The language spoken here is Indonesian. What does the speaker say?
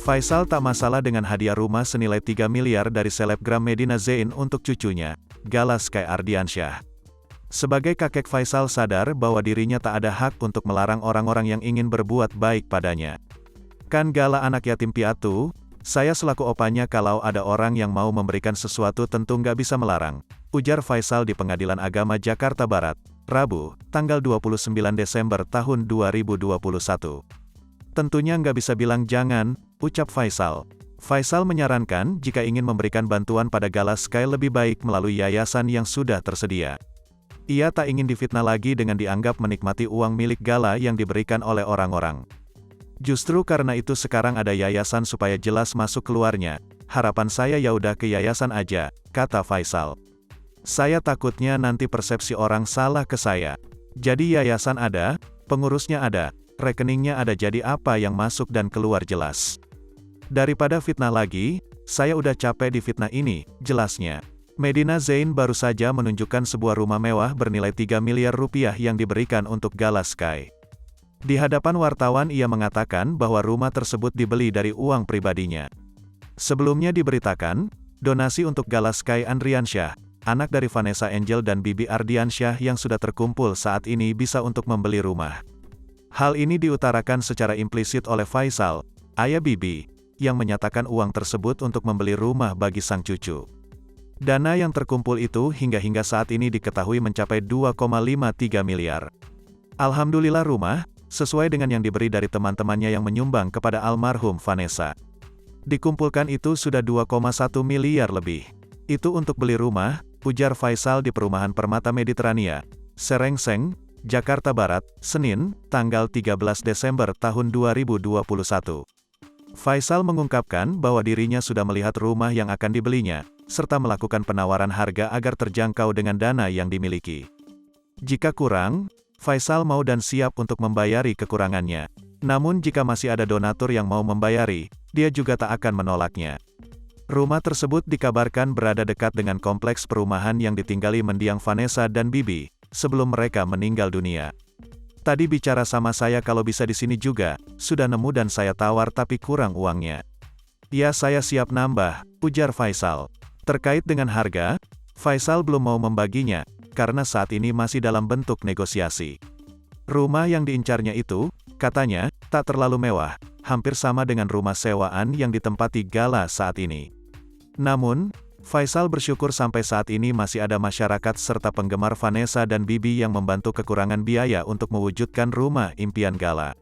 Faisal tak masalah dengan hadiah rumah senilai 3 miliar dari selebgram Medina Zain untuk cucunya, Gala Sky Ardiansyah. Sebagai kakek, Faisal sadar bahwa dirinya tak ada hak untuk melarang orang-orang yang ingin berbuat baik padanya. Kan Gala anak yatim piatu, saya selaku opanya kalau ada orang yang mau memberikan sesuatu tentu nggak bisa melarang, ujar Faisal di Pengadilan Agama Jakarta Barat, Rabu, tanggal 29 Desember tahun 2021. Tentunya nggak bisa bilang jangan, ucap Faisal. Faisal menyarankan jika ingin memberikan bantuan pada Gala Sky lebih baik melalui yayasan yang sudah tersedia. Ia tak ingin difitnah lagi dengan dianggap menikmati uang milik Gala yang diberikan oleh orang-orang. Justru karena itu sekarang ada yayasan supaya jelas masuk keluarnya. Harapan saya ya udah ke yayasan aja, kata Faisal. Saya takutnya nanti persepsi orang salah ke saya. Jadi yayasan ada, pengurusnya ada, rekeningnya ada, jadi apa yang masuk dan keluar jelas. Daripada fitnah lagi, saya udah capek di fitnah ini, jelasnya. Medina Zain baru saja menunjukkan sebuah rumah mewah bernilai 3 miliar rupiah yang diberikan untuk Gala Sky. Di hadapan wartawan ia mengatakan bahwa rumah tersebut dibeli dari uang pribadinya. Sebelumnya diberitakan, donasi untuk Gala Sky Ardiansyah, anak dari Vanessa Angel dan Bibi Ardiansyah yang sudah terkumpul saat ini bisa untuk membeli rumah. Hal ini diutarakan secara implisit oleh Faisal, ayah Bibi, yang menyatakan uang tersebut untuk membeli rumah bagi sang cucu. Dana yang terkumpul itu hingga saat ini diketahui mencapai 2,53 miliar. Alhamdulillah rumah, sesuai dengan yang diberi dari teman-temannya yang menyumbang kepada almarhum Vanessa. Dikumpulkan itu sudah 2,1 miliar lebih. Itu untuk beli rumah, ujar Faisal di Perumahan Permata Mediterania, Serengseng, Jakarta Barat, Senin, tanggal 13 Desember tahun 2021. Faisal mengungkapkan bahwa dirinya sudah melihat rumah yang akan dibelinya, serta melakukan penawaran harga agar terjangkau dengan dana yang dimiliki. Jika kurang, Faisal mau dan siap untuk membayari kekurangannya. Namun jika masih ada donatur yang mau membayari, dia juga tak akan menolaknya. Rumah tersebut dikabarkan berada dekat dengan kompleks perumahan yang ditinggali mendiang Vanessa dan Bibi, sebelum mereka meninggal dunia. Tadi bicara sama saya kalau bisa di sini juga, sudah nemu dan saya tawar tapi kurang uangnya. Ya saya siap nambah, ujar Faisal. Terkait dengan harga, Faisal belum mau membaginya, karena saat ini masih dalam bentuk negosiasi. Rumah yang diincarnya itu, katanya, tak terlalu mewah, hampir sama dengan rumah sewaan yang ditempati Gala saat ini. Namun, Faisal bersyukur sampai saat ini masih ada masyarakat serta penggemar Vanessa dan Bibi yang membantu kekurangan biaya untuk mewujudkan rumah impian Gala.